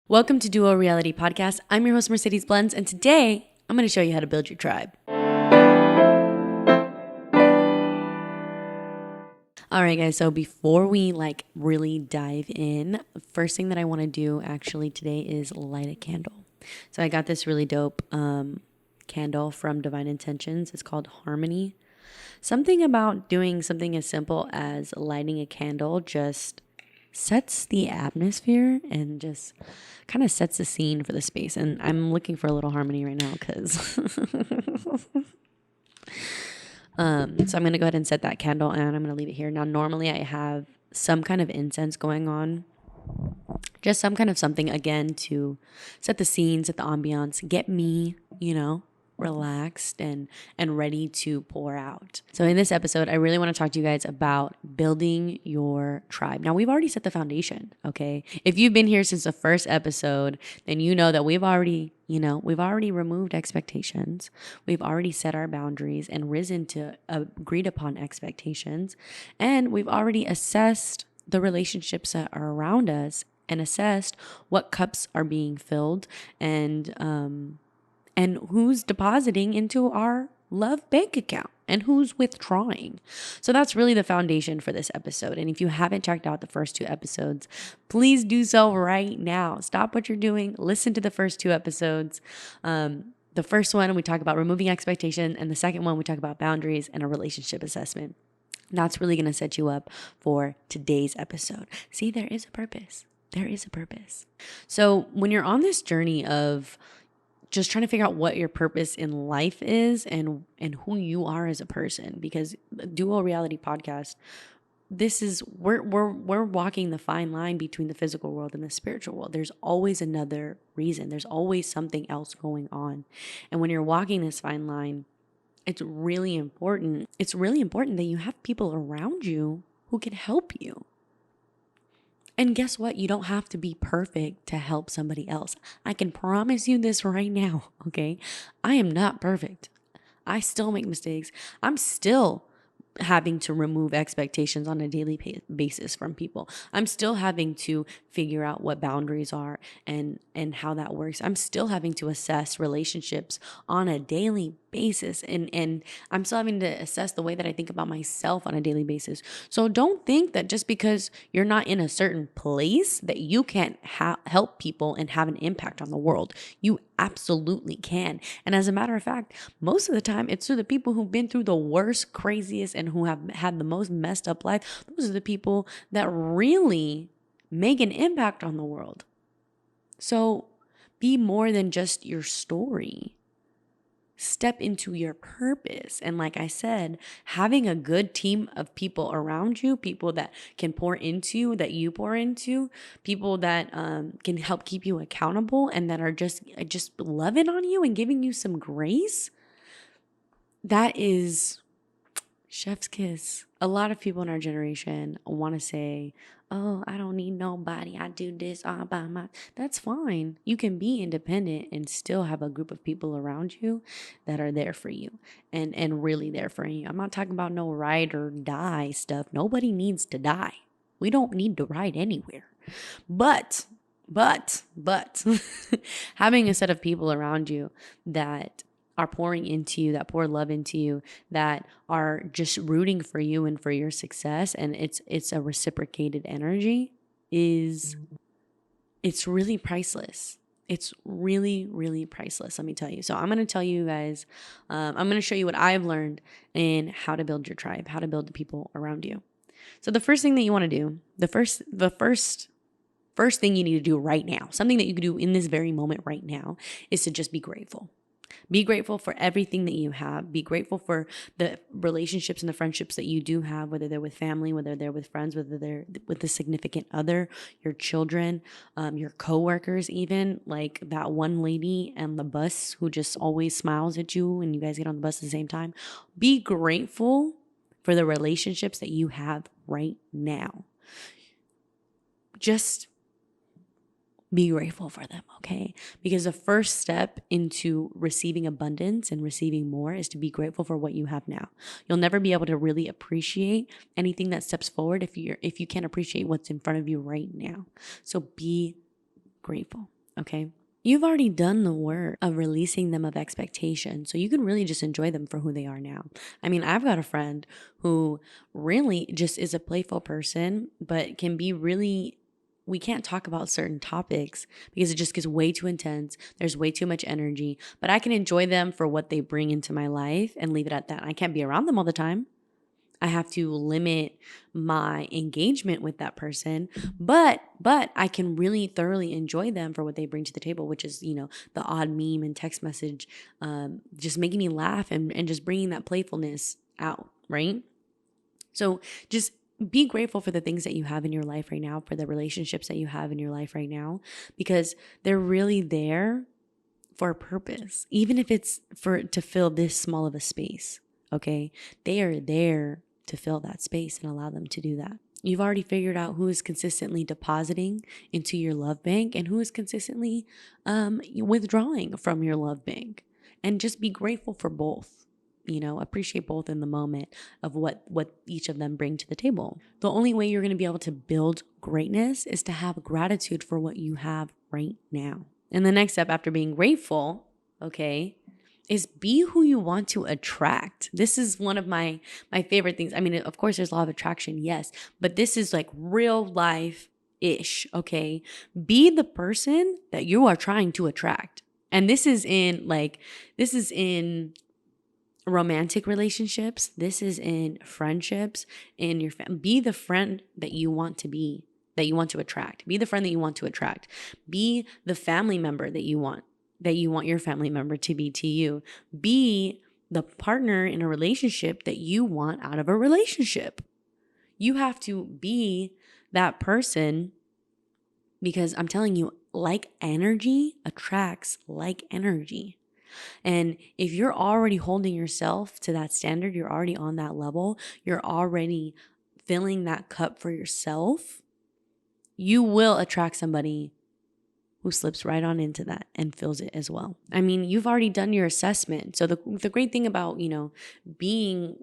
Welcome to Duo Reality Podcast. I'm your host, Mercedes Blendzz, and today I'm going to show you how to build your tribe. All right, guys, so before we really dive in, first thing that I want to do actually today is light a candle. So I got this really dope candle from Divine Intentions. It's called Harmony. Something about doing something as simple as lighting a candle just sets the atmosphere and just kind of sets the scene for the space. And I'm looking for a little harmony right now because so I'm going to go ahead and set that candle and I'm going to leave it here. Now, normally I have some kind of incense going on, just some kind of something, again, to set the scene, set the ambiance, get me, relaxed and ready to pour out. So in this episode, I really want to talk to you guys about building your tribe. Now, we've already set the foundation, okay? If you've been here since the first episode, then you know that we've already removed expectations. We've already set our boundaries and risen to agreed upon expectations. And we've already assessed the relationships that are around us and assessed what cups are being filled and who's depositing into our love bank account and who's withdrawing. So that's really the foundation for this episode. And if you haven't checked out the first two episodes, please do so right now. Stop what you're doing. Listen to the first two episodes. The first one, we talk about removing expectation. And the second one, we talk about boundaries and a relationship assessment. That's really going to set you up for today's episode. See, there is a purpose. There is a purpose. So when you're on this journey of just trying to figure out what your purpose in life is and who you are as a person, because the Duo Reality Podcast, this is we're walking the fine line between the physical world and the spiritual world. There's always another reason. There's always something else going on. And when you're walking this fine line, it's really important. It's really important that you have people around you who can help you. And guess what? You don't have to be perfect to help somebody else. I can promise you this right now, okay? I am not perfect. I still make mistakes. I'm still having to remove expectations on a daily basis from people. I'm still having to figure out what boundaries are and how that works. I'm still having to assess relationships on a daily basis. And I'm still having to assess the way that I think about myself on a daily basis. So don't think that just because you're not in a certain place that you can't help people and have an impact on the world. You absolutely can. And as a matter of fact, most of the time it's through the people who've been through the worst, craziest, and who have had the most messed up life. Those are the people that really make an impact on the world. So be more than just your story. Step into your purpose. And like I said, having a good team of people around you, people that can pour into you, that you pour into, people that can help keep you accountable and that are just loving on you and giving you some grace, that is chef's kiss. A lot of people in our generation want to say, oh, I don't need nobody. I do this all by myself. That's fine. You can be independent and still have a group of people around you that are there for you and really there for you. I'm not talking about no ride or die stuff. Nobody needs to die. We don't need to ride anywhere. But having a set of people around you that are pouring into you, that pour love into you, that are just rooting for you and for your success, and it's a reciprocated energy, it's really priceless. It's really, really priceless, let me tell you. So I'm going to tell you guys, I'm going to show you what I've learned in how to build your tribe, how to build the people around you. So the first thing that you want to do, the first thing you need to do right now, something that you can do in this very moment right now, is to just be grateful. Be grateful for everything that you have. Be grateful for the relationships and the friendships that you do have, whether they're with family, whether they're with friends, whether they're with a significant other, your children, your coworkers, even like that one lady on the bus who just always smiles at you and you guys get on the bus at the same time. Be grateful for the relationships that you have right now. Just be grateful for them, okay? Because the first step into receiving abundance and receiving more is to be grateful for what you have now. You'll never be able to really appreciate anything that steps forward if you can't appreciate what's in front of you right now. So be grateful. Okay. You've already done the work of releasing them of expectation. So you can really just enjoy them for who they are now. I mean, I've got a friend who really just is a playful person, but can be really, we can't talk about certain topics because it just gets way too intense. There's way too much energy, but I can enjoy them for what they bring into my life and leave it at that. I can't be around them all the time. I have to limit my engagement with that person, but I can really thoroughly enjoy them for what they bring to the table, which is, the odd meme and text message, just making me laugh and just bringing that playfulness out, right? So just be grateful for the things that you have in your life right now, for the relationships that you have in your life right now, because they're really there for a purpose, even if it's to fill this small of a space. Okay, they are there to fill that space and allow them to do that. You've already figured out who is consistently depositing into your love bank and who is consistently withdrawing from your love bank. And just be grateful for both. Appreciate both in the moment of what each of them bring to the table. The only way you're going to be able to build greatness is to have gratitude for what you have right now. And the next step after being grateful, okay, is be who you want to attract. This is one of my favorite things. I mean, of course, there's law of attraction, yes, but this is like real life-ish, okay? Be the person that you are trying to attract. And this is in romantic relationships. This is in friendships, in your family. Be the friend that you want to be, that you want to attract. Be the friend that you want to attract. Be the family member that you want your family member to be to you. Be the partner in a relationship that you want out of a relationship. You have to be that person, because I'm telling you, like energy attracts like energy. And if you're already holding yourself to that standard, you're already on that level, you're already filling that cup for yourself, you will attract somebody who slips right on into that and fills it as well. I mean, you've already done your assessment. So the great thing about, being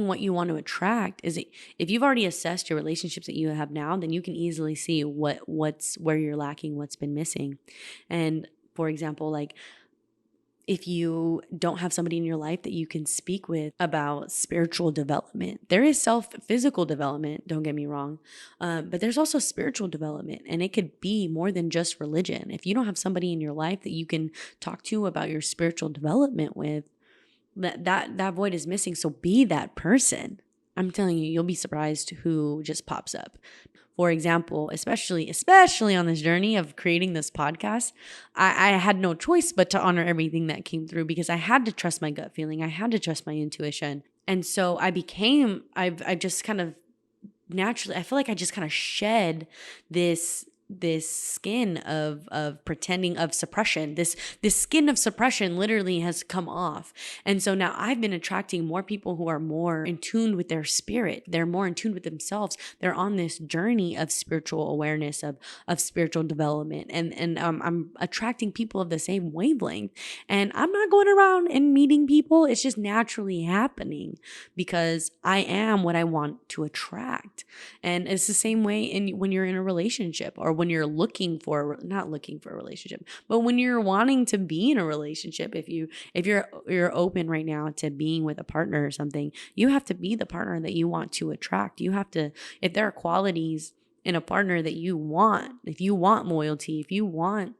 what you want to attract is that if you've already assessed your relationships that you have now, then you can easily see what's where you're lacking, what's been missing. And for example, like, if you don't have somebody in your life that you can speak with about spiritual development, there is physical development, don't get me wrong, but there's also spiritual development, and it could be more than just religion. If you don't have somebody in your life that you can talk to about your spiritual development with, that void is missing. So be that person. I'm telling you, you'll be surprised who just pops up. For example, especially on this journey of creating this podcast, I had no choice but to honor everything that came through, because I had to trust my gut feeling. I had to trust my intuition. And so I've just kind of naturally, I feel like I just kind of shed this skin of pretending, of suppression. This skin of suppression literally has come off. And so now I've been attracting more people who are more in tune with their spirit. They're more in tune with themselves. They're on this journey of spiritual awareness, of spiritual development. And I'm attracting people of the same wavelength. And I'm not going around and meeting people. It's just naturally happening because I am what I want to attract. And it's the same way when you're in a relationship, or when you're not looking for a relationship, but when you're wanting to be in a relationship. If you're open right now to being with a partner or something, you have to be the partner that you want to attract. You have to, if there are qualities in a partner that you want, if you want loyalty, if you want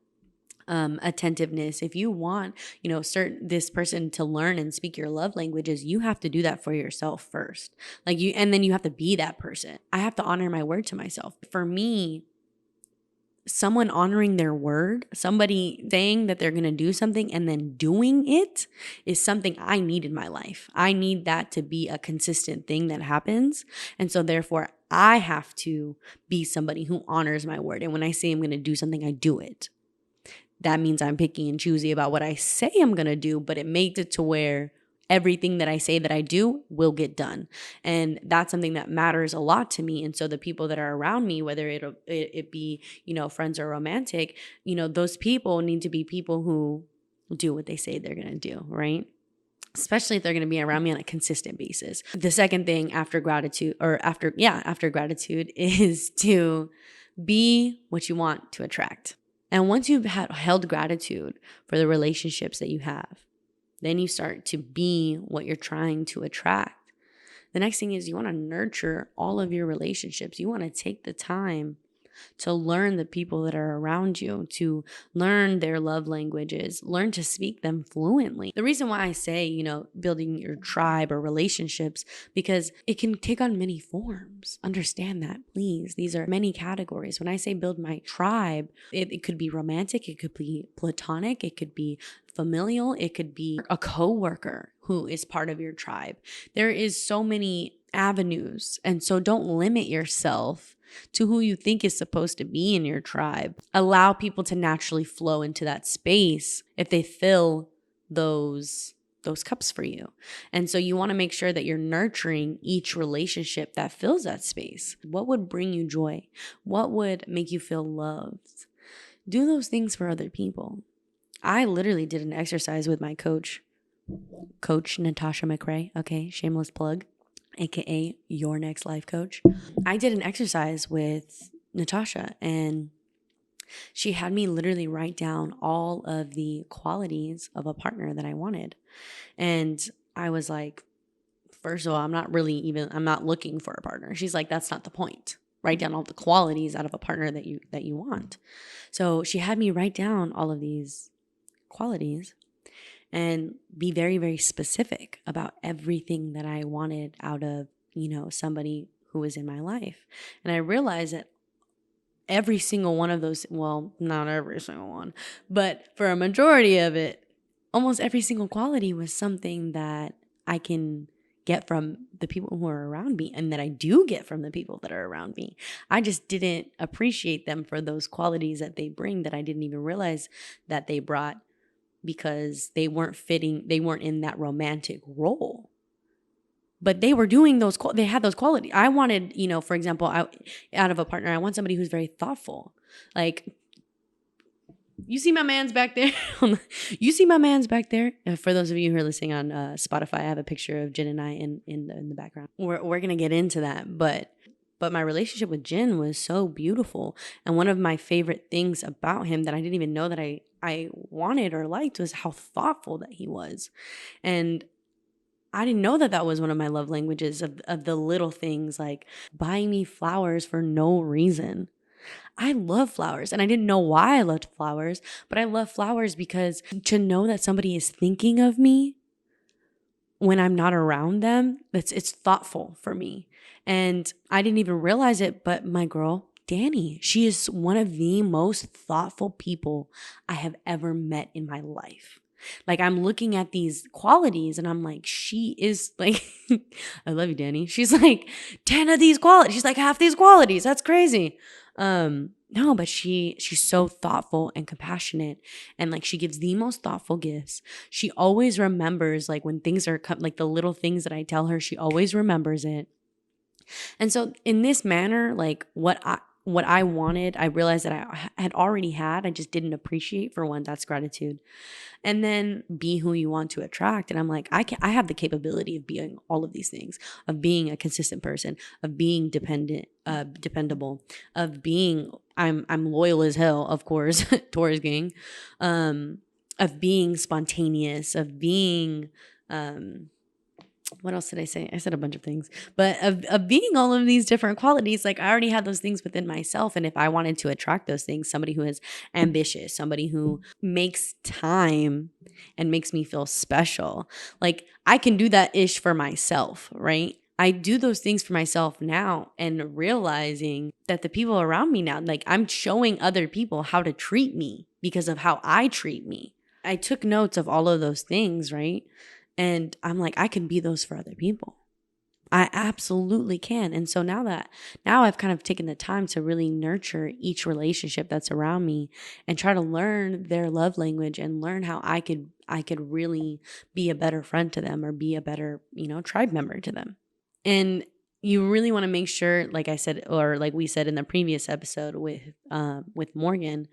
attentiveness, if you want, this person to learn and speak your love languages, you have to do that for yourself first. And then you have to be that person. I have to honor my word to myself. For me, someone honoring their word, somebody saying that they're going to do something and then doing it, is something I need in my life. I need that to be a consistent thing that happens. And so therefore, I have to be somebody who honors my word. And when I say I'm going to do something, I do it. That means I'm picky and choosy about what I say I'm going to do, but it makes it to where everything that I say that I do will get done. And that's something that matters a lot to me. And so the people that are around me, whether it be, friends or romantic, those people need to be people who do what they say they're going to do, right? Especially if they're going to be around me on a consistent basis. The second thing after gratitude is to be what you want to attract. And once you've held gratitude for the relationships that you have, then you start to be what you're trying to attract. The next thing is you want to nurture all of your relationships. You want to take the time to learn the people that are around you, to learn their love languages, learn to speak them fluently. The reason why I say, building your tribe or relationships, because it can take on many forms. Understand that, please. These are many categories. When I say build my tribe, it could be romantic, it could be platonic, it could be familial, it could be a coworker who is part of your tribe. There is so many avenues. And so don't limit yourself to who you think is supposed to be in your tribe. Allow people to naturally flow into that space if they fill those cups for you. And so you want to make sure that you're nurturing each relationship that fills that space. What would bring you joy? What would make you feel loved? Do those things for other people. I literally did an exercise with my coach Natasha McRae. Okay, shameless plug. AKA your next life coach. I did an exercise with Natasha, and she had me literally write down all of the qualities of a partner that I wanted. And I was like, first of all, I'm not looking for a partner. She's like, that's not the point. Write down all the qualities out of a partner that you want. So she had me write down all of these qualities and be very, very specific about everything that I wanted out of, somebody who was in my life. And I realized that every single one of those, well, not every single one, but for a majority of it, almost every single quality was something that I can get from the people who are around me, and that I do get from the people that are around me. I just didn't appreciate them for those qualities that they bring that I didn't even realize that they brought, because they weren't in that romantic role. But they were doing they had those qualities. I wanted, for example, out of a partner, I want somebody who's very thoughtful. Like, you see my man's back there? You see my man's back there? For those of you who are listening on Spotify, I have a picture of Jen and I in the background. We're going to get into that, but my relationship with Jen was so beautiful. And one of my favorite things about him that I didn't even know that I wanted or liked was how thoughtful that he was. And I didn't know that was one of my love languages, of the little things, like buying me flowers for no reason. I love flowers, and I didn't know why I loved flowers, but I love flowers because to know that somebody is thinking of me when I'm not around them, it's thoughtful for me. And I didn't even realize it, but my girl, Danny, she is one of the most thoughtful people I have ever met in my life. Like, I'm looking at these qualities and I'm like, she is like, I love you, Danny. She's like 10 of these qualities. She's like half these qualities. That's crazy. No, but she's so thoughtful and compassionate, and like she gives the most thoughtful gifts. She always remembers, like when things are like the little things that I tell her, she always remembers it. And so in this manner, like what I wanted, I realized that I had already had. I just didn't appreciate. For one, that's gratitude. And then be who you want to attract. And I'm like, I have the capability of being all of these things, of being a consistent person, of being dependable, of being, I'm loyal as hell, of course, Taurus gang, of being spontaneous, of being, what else did I say? I said a bunch of things, but of being all of these different qualities. Like, I already had those things within myself. And if I wanted to attract those things, somebody who is ambitious, somebody who makes time and makes me feel special, like I can do that ish for myself, right? I do those things for myself now, and realizing that the people around me now, like I'm showing other people how to treat me because of how I treat me. I took notes of all of those things, right? And I'm like, I can be those for other people. I absolutely can. And so now I've kind of taken the time to really nurture each relationship that's around me and try to learn their love language and learn how I could really be a better friend to them, or be a better, tribe member to them. And you really want to make sure, like I said, or like we said in the previous episode with Morgan,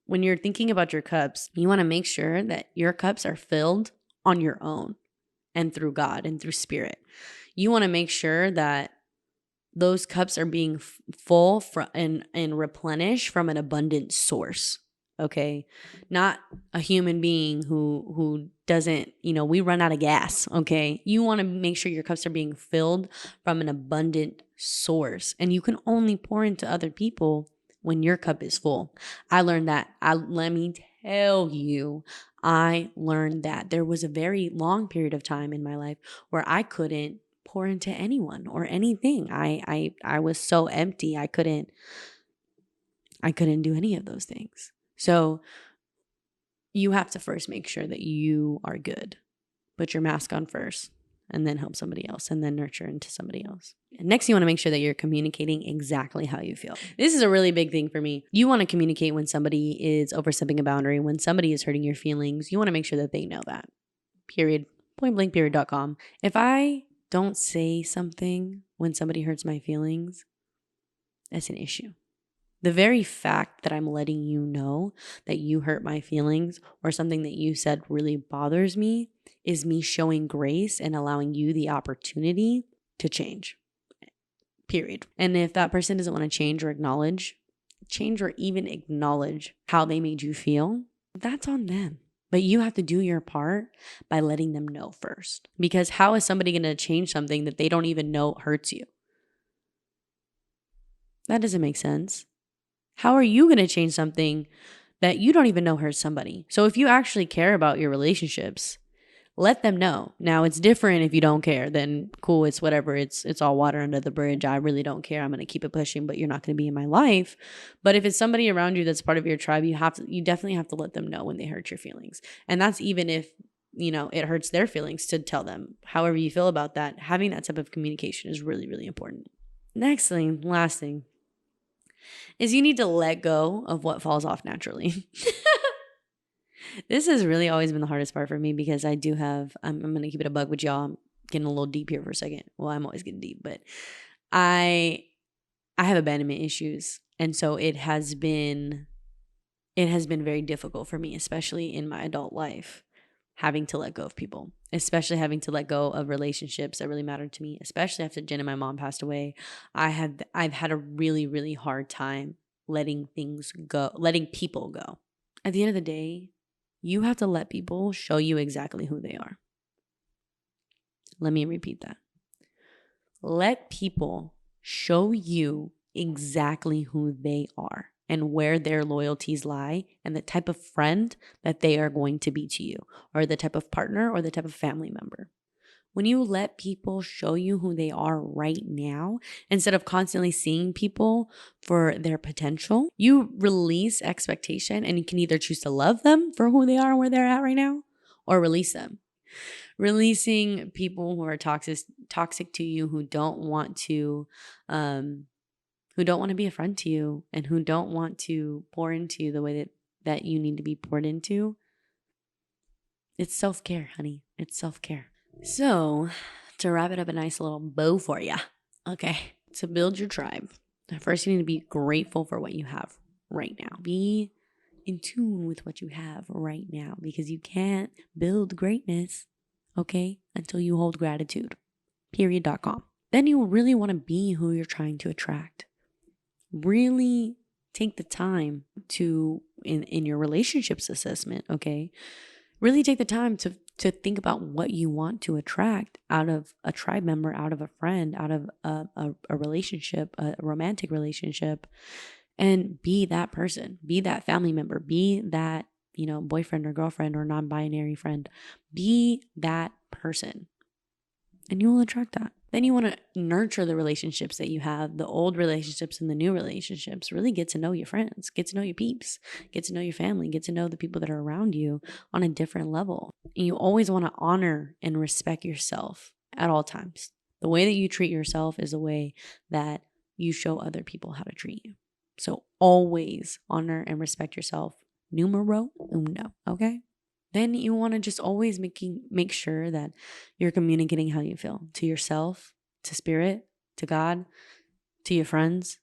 when you're thinking about your cups, you want to make sure that your cups are filled on your own and through God and through spirit. You want to make sure that those cups are being full and replenished from an abundant source. okay? Not a human being who doesn't, we run out of gas, okay? You want to make sure your cups are being filled from an abundant source, and you can only pour into other people when your cup is full. I learned that. Let me tell you, I learned that there was a very long period of time in my life where I couldn't pour into anyone or anything. I was so empty. I couldn't do any of those things. So you have to first make sure that you are good. Put your mask on first, and then help somebody else, and then nurture into somebody else. And next, you want to make sure that you're communicating exactly how you feel. This is a really big thing for me. You want to communicate when somebody is overstepping a boundary, when somebody is hurting your feelings. You want to make sure that they know that. Period. Pointblankperiod.com. If I don't say something when somebody hurts my feelings, that's an issue. The very fact that I'm letting you know that you hurt my feelings or something that you said really bothers me is me showing grace and allowing you the opportunity to change. Period. And if that person doesn't want to change or even acknowledge how they made you feel, that's on them. But you have to do your part by letting them know first. Because how is somebody going to change something that they don't even know hurts you? That doesn't make sense. How are you going to change something that you don't even know hurts somebody? So if you actually care about your relationships, let them know. Now, it's different if you don't care, then cool, it's whatever. It's all water under the bridge. I really don't care. I'm going to keep it pushing, but you're not going to be in my life. But if it's somebody around you that's part of your tribe, you definitely have to let them know when they hurt your feelings. And that's even if, it hurts their feelings to tell them. However you feel about that, having that type of communication is really, really important. Last thing, is you need to let go of what falls off naturally. This has really always been the hardest part for me because I do have, I'm going to keep it a bug with y'all. I'm getting a little deep here for a second. Well, I'm always getting deep, but I have abandonment issues. And so it has been very difficult for me, especially in my adult life, having to let go of people, especially having to let go of relationships that really mattered to me, especially after Jen and my mom passed away. I've had a really, really hard time letting people go. At the end of the day, you have to let people show you exactly who they are. Let me repeat that. Let people show you exactly who they are and where their loyalties lie and the type of friend that they are going to be to you, or the type of partner or the type of family member. When you let people show you who they are right now, instead of constantly seeing people for their potential, you release expectation, and you can either choose to love them for who they are and where they're at right now, or release them. Releasing people who are toxic to you, who don't want to be a friend to you, and who don't want to pour into you the way that you need to be poured into. It's self-care, honey. It's self-care. So, to wrap it up a nice little bow for you, okay, to build your tribe, first you need to be grateful for what you have right now. Be in tune with what you have right now, because you can't build greatness, okay, until you hold gratitude. Period.com. Then you really want to be who you're trying to attract. Really take the time to, in your relationships assessment, okay, really take the time to think about what you want to attract out of a tribe member, out of a friend, out of a relationship, a romantic relationship, and be that person, be that family member, be that, boyfriend or girlfriend or non-binary friend. Be that person, and you will attract that. Then you want to nurture the relationships that you have, the old relationships and the new relationships. Really get to know your friends, get to know your peeps, get to know your family, get to know the people that are around you on a different level. And you always want to honor and respect yourself at all times. The way that you treat yourself is the way that you show other people how to treat you. So always honor and respect yourself. Numero uno, okay? Then you want to just always make sure that you're communicating how you feel to yourself, to spirit, to God, to your friends,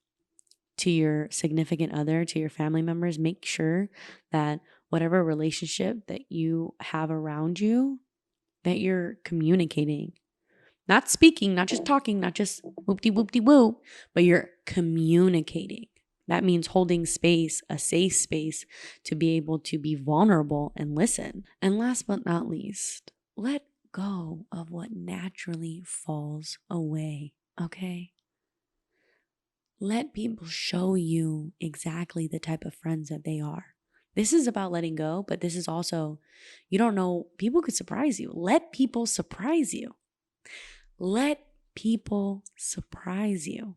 to your significant other, to your family members. Make sure that whatever relationship that you have around you, that you're communicating. Not speaking, not just talking, not just whoop-de-whoop-de-whoop, but you're communicating. That means holding space, a safe space, to be able to be vulnerable and listen. And last but not least, let go of what naturally falls away, okay? Let people show you exactly the type of friends that they are. This is about letting go, but this is also, you don't know, people could surprise you. Let people surprise you. Let people surprise you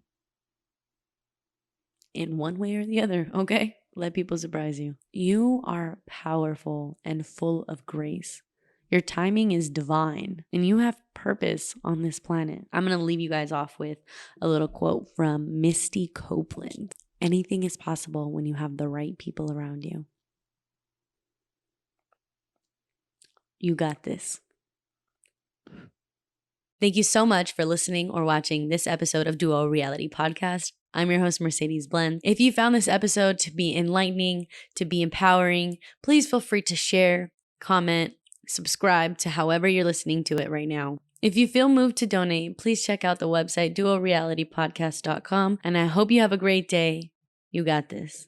in one way or the other, okay? Let people surprise you. You are powerful and full of grace. Your timing is divine and you have purpose on this planet. I'm going to leave you guys off with a little quote from Misty Copeland. Anything is possible when you have the right people around you. You got this. Thank you so much for listening or watching this episode of Duo Reality Podcast. I'm your host, Mercedes Blendzz. If you found this episode to be enlightening, to be empowering, please feel free to share, comment, subscribe to however you're listening to it right now. If you feel moved to donate, please check out the website duorealitypodcast.com. And I hope you have a great day. You got this.